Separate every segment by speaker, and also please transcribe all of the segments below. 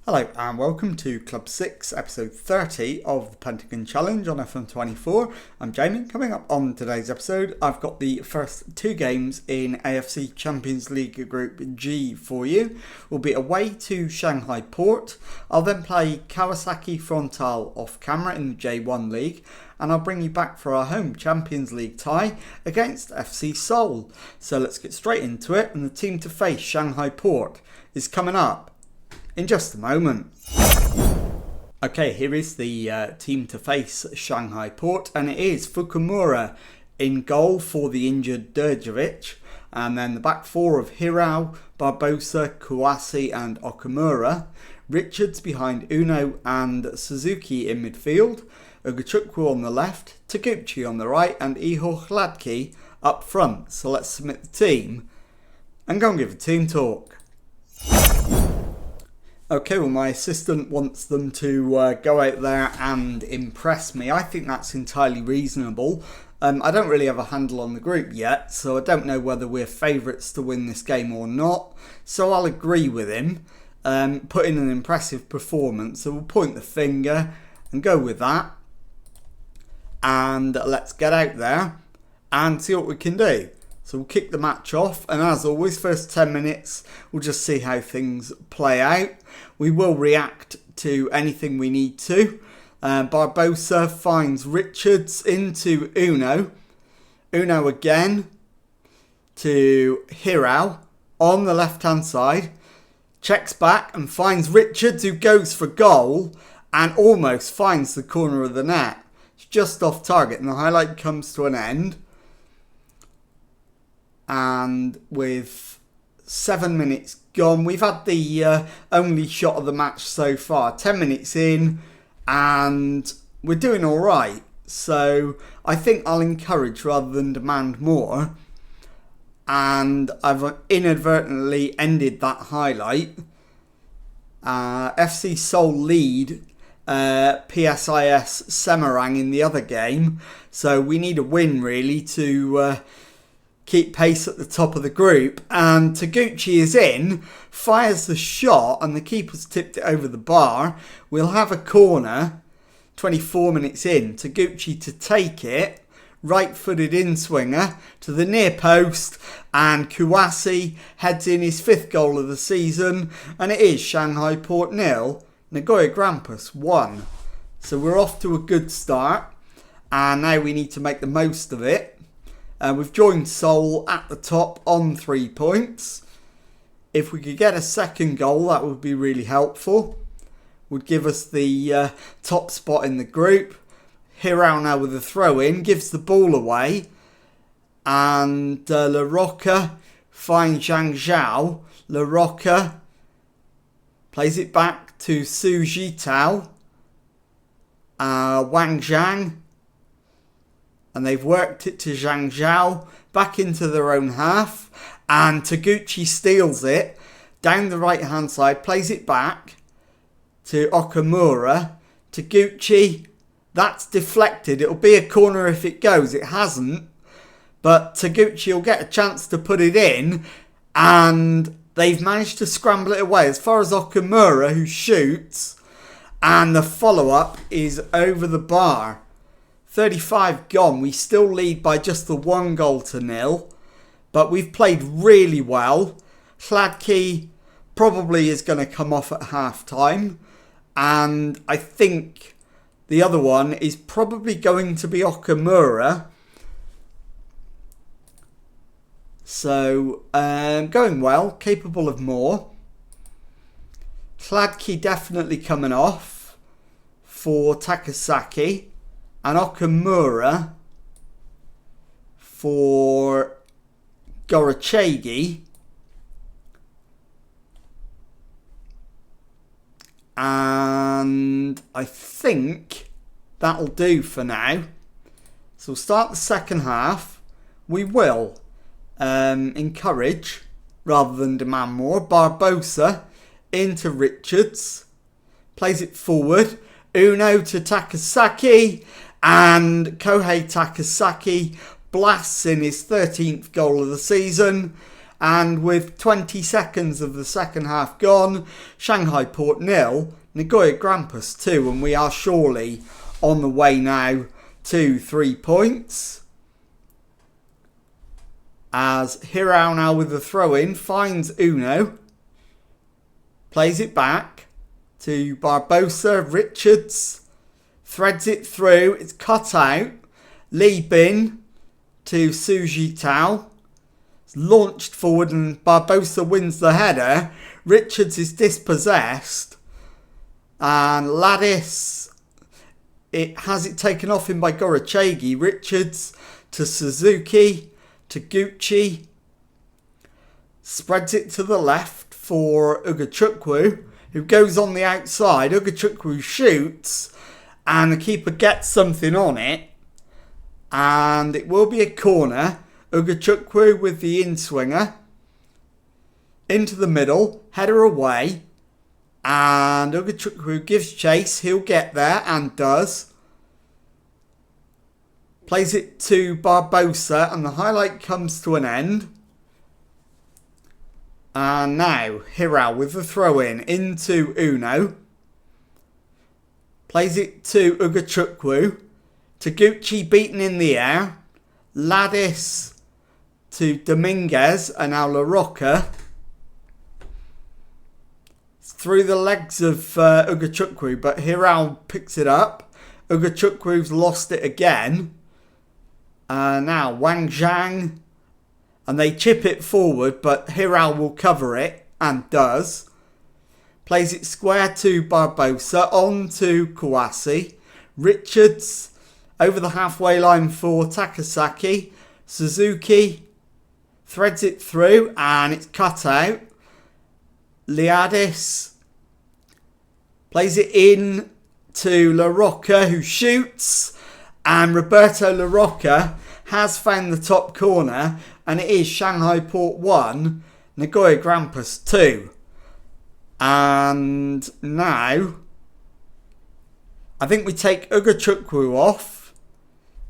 Speaker 1: Hello and welcome to Club 6, episode 30 of the Pentagon Challenge on FM24. I'm Jamie. Coming up on today's episode, I've got the first two games in AFC Champions League Group G for you. We'll be away to Shanghai Port. I'll then play Kawasaki Frontale off camera in the J1 League. And I'll bring you back for our home Champions League tie against FC Seoul. So let's get straight into it, and the team to face Shanghai Port is coming up in just a moment. Okay, here is the team to face Shanghai Port, and it is Fukumura in goal for the injured Đurđević, and then the back four of Hirao, Barbosa, Kouassi and Okamura, Richards behind Uno and Suzuki in midfield, Ugachukwu on the left, Taguchi on the right and Ihor Hladki up front. So let's submit the team and go and give a team talk. Okay, well, my assistant wants them to go out there and impress me. I think that's entirely reasonable. I don't really have a handle on the group yet, so I don't know whether we're favourites to win this game or not. So I'll agree with him, put in an impressive performance. So we'll point the finger and go with that. And let's get out there and see what we can do. So we'll kick the match off, and as always, first 10 minutes, we'll just see how things play out. We will react to anything we need to. Barbosa finds Richards into Uno. Uno again to Hirao on the left-hand side. Checks back and finds Richards, who goes for goal and almost finds the corner of the net. It's just off target, and the highlight comes to an end. And with 7 minutes gone, we've had the only shot of the match so far. 10 minutes in, and we're doing all right. So I think I'll encourage rather than demand more. And I've inadvertently ended that highlight. FC Seoul lead PSIS Semarang in the other game. So we need a win really to keep pace at the top of the group. And Taguchi is in, fires the shot, and the keeper's tipped it over the bar. We'll have a corner, 24 minutes in. Taguchi to take it, right-footed in-swinger to the near post, and Kouassi heads in his 5th goal of the season, and it is Shanghai Port 0, Nagoya Grampus 1. So we're off to a good start, and now we need to make the most of it. We've joined Seoul at the top on 3 points. If we could get a second goal, that would be really helpful. Would give us the top spot in the group. Hirao now with a throw-in, gives the ball away. And La Roca finds Zhang Zhao. La Roca plays it back to Su Jitao. Wang Zhang. And they've worked it to Zhang Zhao, back into their own half. And Taguchi steals it down the right-hand side, plays it back to Okamura. Taguchi, that's deflected. It'll be a corner if it goes. It hasn't. But Taguchi will get a chance to put it in. And they've managed to scramble it away as far as Okamura, who shoots. And the follow-up is over the bar. 35 gone. We still lead by just the 1 goal to 0. But we've played really well. Hladki probably is going to come off at half-time. And I think the other one is probably going to be Okamura. So, going well. Capable of more. Hladki definitely coming off for Takasaki. And Okamura for Gorachegi. And I think that'll do for now. So we'll start the second half. We will encourage rather than demand more. Barbosa into Richards. Plays it forward. Uno to Takasaki. And Kohei Takasaki blasts in his 13th goal of the season. And with 20 seconds of the second half gone, Shanghai Port 0, Nagoya Grampus 2, and we are surely on the way now to 3 points. As Hirao now with the throw-in finds Uno, plays it back to Barbosa, Richards, threads it through, it's cut out, Li Bin to Suji Tao, it's launched forward and Barbosa wins the header, Richards is dispossessed, and Ladis, it has it taken off him by Gorachegi, Richards to Suzuki, to Gucci, spreads it to the left for Ugachukwu, who goes on the outside. Ugachukwu shoots, and the keeper gets something on it, and it will be a corner. Ugachukwu with the in-swinger, into the middle, header away, and Ugachukwu gives chase. He'll get there, and does. Plays it to Barbosa, and the highlight comes to an end. And now, Hirao with the throw-in into Uno. Plays it to Ugachukwu. Taguchi beaten in the air. Ladis to Dominguez, and now La Rocca. Through the legs of Ugachukwu, but Hirao picks it up. Ugachukwu's lost it again. Now Wang Zhang, and they chip it forward, but Hirao will cover it, and does. Plays it square to Barbosa, on to Kawasi. Richards over the halfway line for Takasaki. Suzuki threads it through, and it's cut out. Liadis plays it in to La Rocca, who shoots. And Roberto La Rocca has found the top corner, and it is Shanghai Port 1, Nagoya Grampus 2. And now, I think we take Ugachukwu off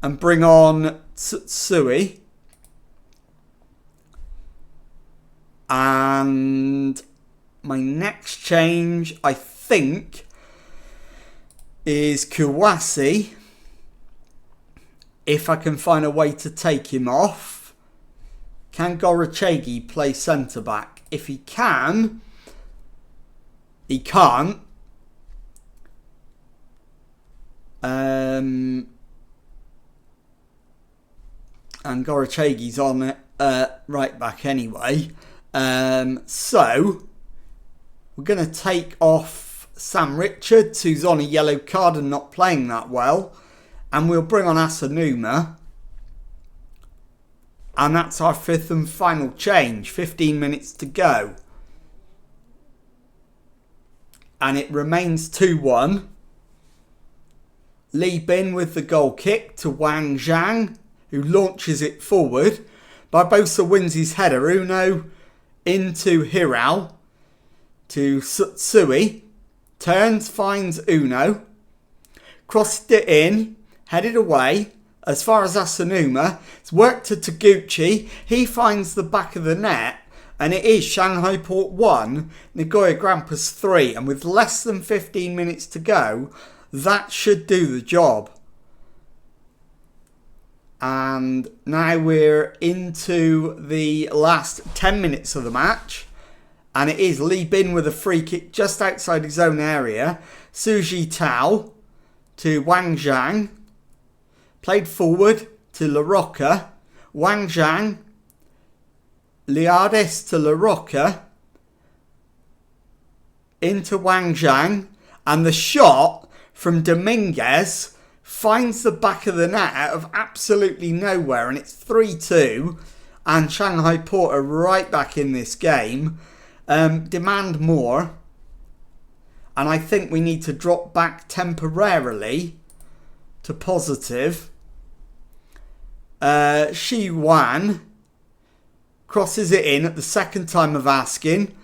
Speaker 1: and bring on Tsutsui. And my next change, I think, is Kawasi. If I can find a way to take him off. Can Gorachegi play centre-back? If he can, he can't. And Gorachegi's on right back anyway. So, we're going to take off Sam Richards, who's on a yellow card and not playing that well. And we'll bring on Asanuma. And that's our fifth and final change. 15 minutes to go. And it remains 2-1. Li Bin with the goal kick to Wang Zhang, who launches it forward. Barbosa wins his header. Uno into Hirao to Tsutsui. Turns, finds Uno. Crossed it in. Headed away as far as Asanuma. It's worked to Taguchi. He finds the back of the net. And it is Shanghai Port 1, Nagoya Grampus 3. And with less than 15 minutes to go, that should do the job. And now we're into the last 10 minutes of the match. And it is Li Bin with a free kick just outside his own area. Suji Tao to Wang Zhang. Played forward to La Rocca. Wang Zhang. Liades to La Rocca. Into Wang Zhang. And the shot from Dominguez finds the back of the net out of absolutely nowhere. And it's 3-2. And Shanghai Port are right back in this game. Demand more. And I think we need to drop back temporarily to positive. Shi Wan crosses it in at the second time of asking.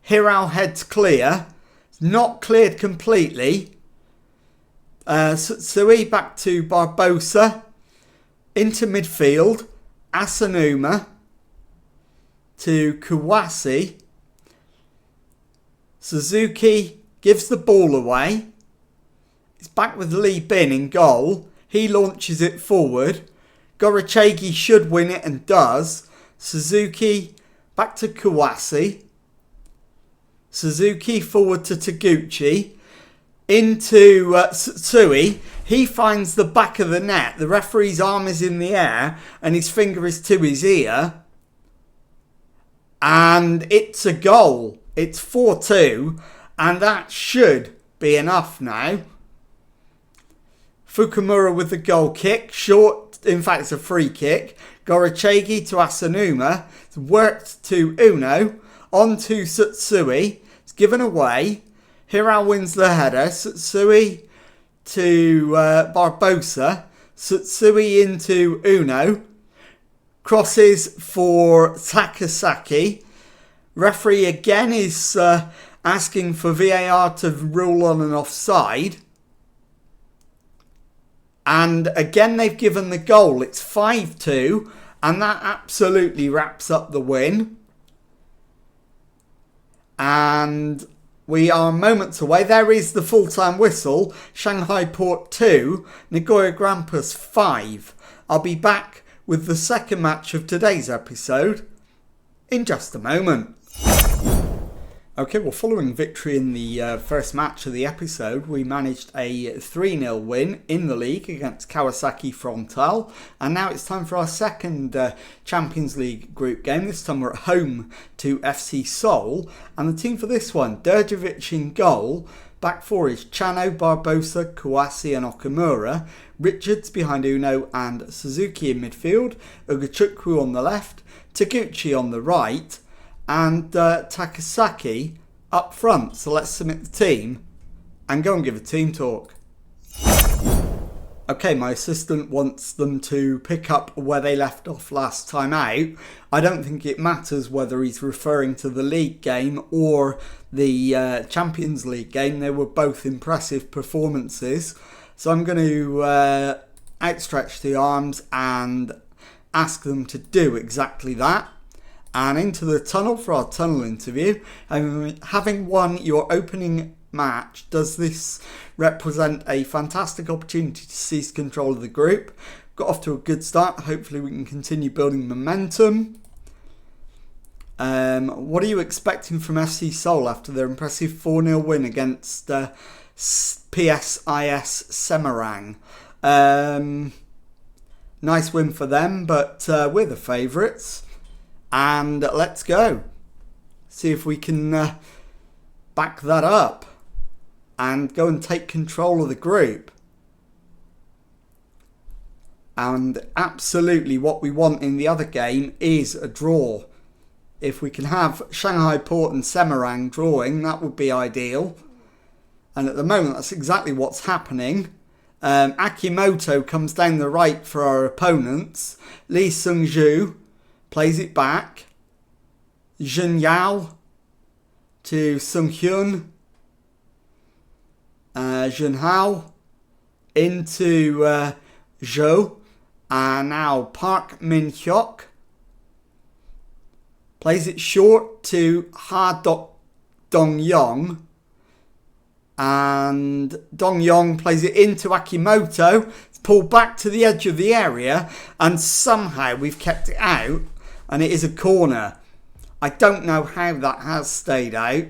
Speaker 1: Hirao heads clear. It's not cleared completely. Sui back to Barbosa. Into midfield. Asanuma. to Kawase. Suzuki gives the ball away. It's back with Lee Bin in goal. He launches it forward. Gorochegi should win it and does. Suzuki back to Kawase. Suzuki forward to Taguchi. Into Tsutsui. He finds the back of the net. The referee's arm is in the air and his finger is to his ear. And it's a goal. It's 4-2. And that should be enough now. Fukumura with the goal kick. Short, in fact it's a free kick. Gorochegi to Asanuma. It's worked to Uno. On to Tsutsui. It's given away. Hirao wins the header. Tsutsui to Barbosa. Tsutsui into Uno. Crosses for Takasaki. Referee again is asking for VAR to rule on an offside. And again they've given the goal. It's 5-2. And that absolutely wraps up the win. And we are moments away. There is the full-time whistle. Shanghai Port 2, Nagoya Grampus 5. I'll be back with the second match of today's episode in just a moment. Okay, well, following victory in the first match of the episode, we managed a 3-0 win in the league against Kawasaki Frontale. And now it's time for our second Champions League group game. This time we're at home to FC Seoul. And the team for this one, Derjovic in goal. Back four is Chano, Barbosa, Kawase and Okamura. Richards behind Uno and Suzuki in midfield. Ugachukwu on the left. Taguchi on the right. And Takasaki up front. So let's submit the team and go and give a team talk. Okay, my assistant wants them to pick up where they left off last time out. I don't think it matters whether he's referring to the league game or the Champions League game. They were both impressive performances. So I'm going to outstretch the arms and ask them to do exactly that. And into the tunnel for our tunnel interview. Having won your opening match, does this represent a fantastic opportunity to seize control of the group? Got off to a good start. Hopefully we can continue building momentum. What are you expecting from FC Seoul after their impressive 4-0 win against PSIS Semarang? Nice win for them, but we're the favourites. And let's go. See if we can back that up and go and take control of the group. And absolutely what we want in the other game is a draw. If we can have Shanghai Port and Semarang drawing, that would be ideal. And at the moment, that's exactly what's happening. Akimoto comes down the right for our opponents. Lee Seung-ju plays it back. Jun Yao to Sung Hyun. Jun Hao into Zhou. And now Park Min Hyuk plays it short to Ha Dong Yong. And Dong Yong plays it into Akimoto. It's pulled back to the edge of the area. And somehow we've kept it out. And it is a corner. I don't know how that has stayed out.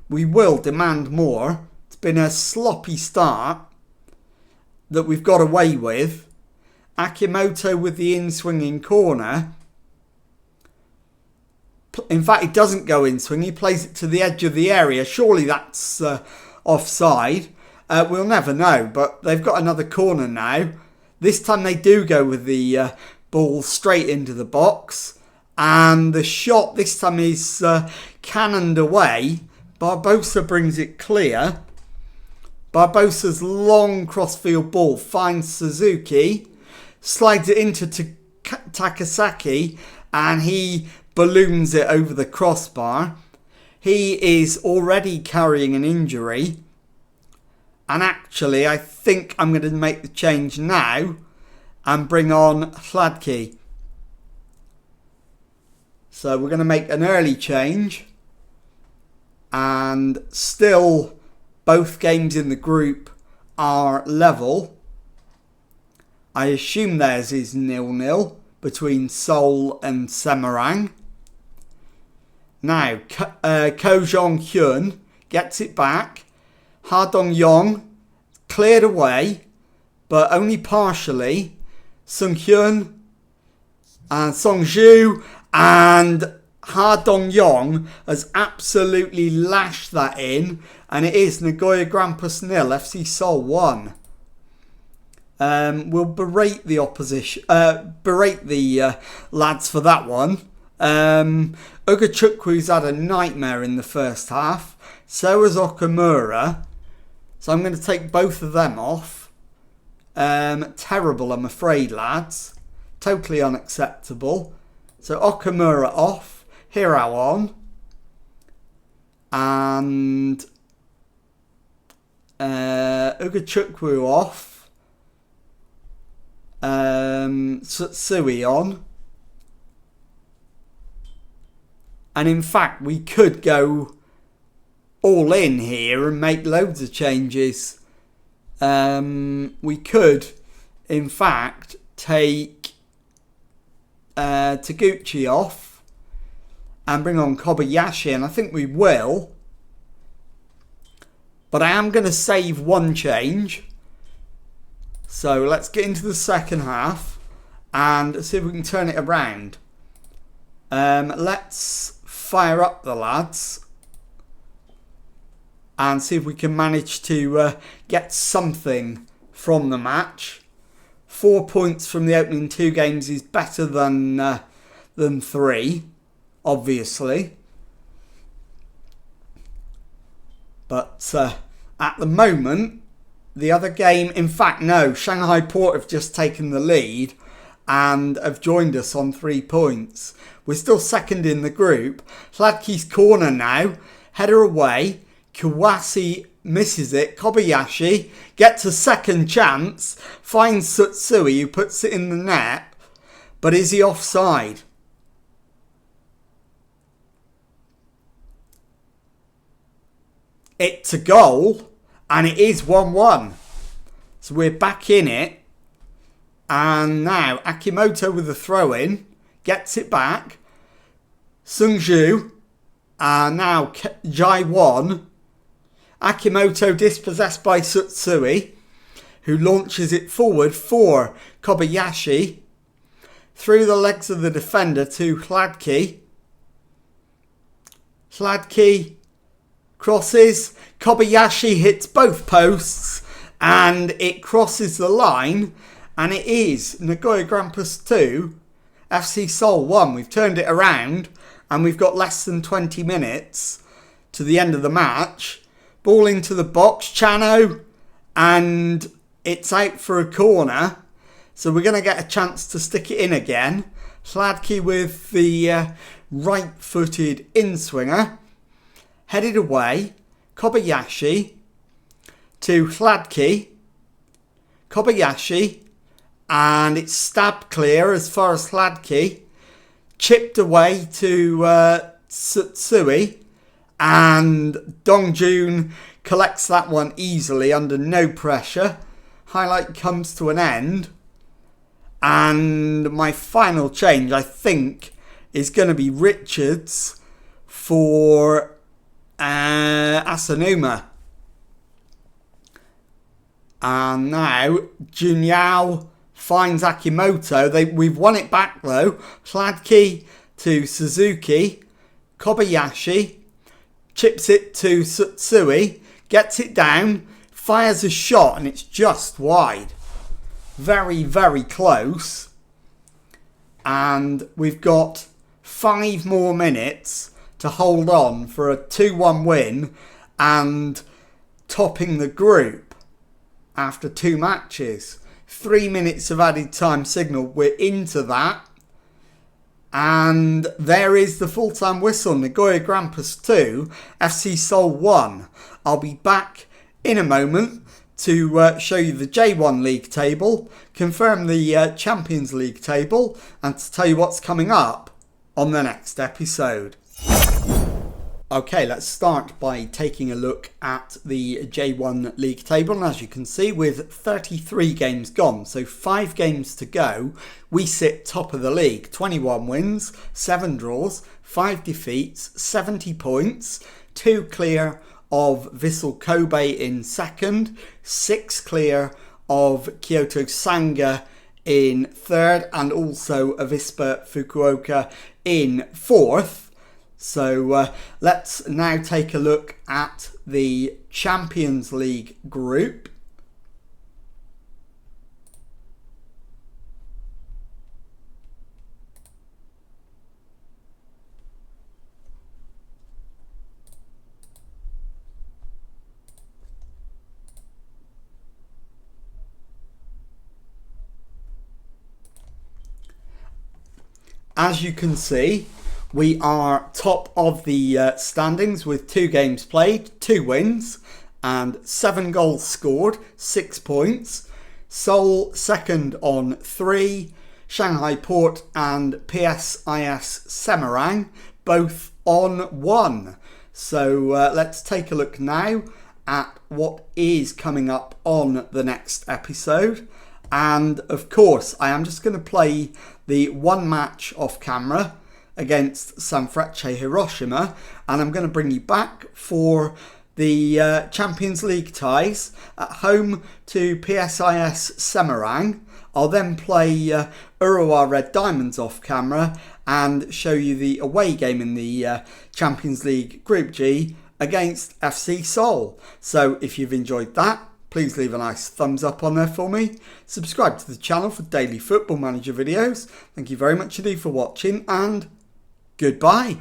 Speaker 1: We will demand more. It's been a sloppy start that we've got away with. Akimoto with the in-swinging corner. In fact, he doesn't go in-swing. He plays it to the edge of the area. Surely that's offside. We'll never know. But they've got another corner now. This time they do go with the ball straight into the box. And the shot this time is cannoned away. Barbosa brings it clear. Barbosa's long crossfield ball finds Suzuki. Slides it into Takasaki. And he balloons it over the crossbar. He is already carrying an injury. And actually, I think I'm going to make the change now. And bring on Hladky. So we're going to make an early change. And still both games in the group are level. I assume theirs is 0-0 between Seoul and Semarang. Now, Ko Jong-hyun gets it back. Ha Dong-yong cleared away, but only partially. Sung-hyun and Song-ju and Ha Dong-yong has absolutely lashed that in, and it is Nagoya Grampus 0, FC Seoul 1. We'll berate the opposition, berate the lads for that one. Ugachukwu's had a nightmare in the first half. So has Okamura. So I'm going to take both of them off. Terrible, I'm afraid, lads. Totally unacceptable. So Okamura off. Hero on. And Ugachukwu off. Sutsui on. And in fact, we could go all in here and make loads of changes. We could, in fact, take Taguchi off and bring on Kobayashi, and I think we will. But I am going to save one change. So let's get into the second half and see if we can turn it around. Let's fire up the lads and see if we can manage to get something from the match. 4 points from the opening 2 games is better than 3, obviously. But at the moment, the other game, in fact, no, Shanghai Port have just taken the lead and have joined us on 3 points. We're still second in the group. Hladki's corner now. Header away. Kawase misses it. Kobayashi gets a second chance. Finds Sutsui, who puts it in the net. But is he offside? It's a goal. And it is 1-1. So we're back in it. And now Akimoto with a throw-in. Gets it back. Sung-ju. And now Jai-won. Akimoto dispossessed by Sutsui, who launches it forward for Kobayashi. Through the legs of the defender to Hladki. Hladki crosses. Kobayashi hits both posts. And it crosses the line. And it is Nagoya Grampus 2. FC Seoul 1. We've turned it around and we've got less than 20 minutes to the end of the match. Ball into the box, Chano, and it's out for a corner. So we're going to get a chance to stick it in again. Hladki with the right-footed in-swinger. Headed away, Kobayashi to Hladki. Kobayashi. And it's stabbed clear as far as Hladki. Chipped away to Sutsui. And Dongjun collects that one easily under no pressure. Highlight comes to an end. And my final change, I think, is going to be Richards for Asanuma. And now Junyao finds Akimoto. We've won it back though. Hladki to Suzuki. Kobayashi chips it to Sutsui. Gets it down. Fires a shot and it's just wide. Very, very close. And we've got 5 more minutes to hold on for a 2-1 win and topping the group after 2 matches. 3 minutes of added time signal. We're into that. And there is the full-time whistle. Nagoya Grampus 2, FC Seoul 1. I'll be back in a moment to show you the J1 League table, confirm the Champions League table, and to tell you what's coming up on the next episode. Okay, let's start by taking a look at the J1 league table. And as you can see, with 33 games gone, so 5 games to go, we sit top of the league. 21 wins, 7 draws, 5 defeats, 70 points, 2 clear of Vissel Kobe in second, 6 clear of Kyoto Sanga in third, and also Avispa Fukuoka in fourth. So let's now take a look at the Champions League group. As you can see, we are top of the standings with 2 games played, 2 wins and 7 goals scored, 6 points. Seoul second on 3, Shanghai Port and PSIS Semarang both on 1. So let's take a look now at what is coming up on the next episode. And of course, I am just going to play the one match off camera against Sanfrecce Hiroshima, and I'm going to bring you back for the Champions League ties at home to PSIS Semarang. I'll then play Urawa Red Diamonds off camera and show you the away game in the Champions League Group G against FC Seoul. So if you've enjoyed that, please leave a nice thumbs up on there for me. Subscribe to the channel for daily Football Manager videos. Thank you very much indeed for watching, and goodbye.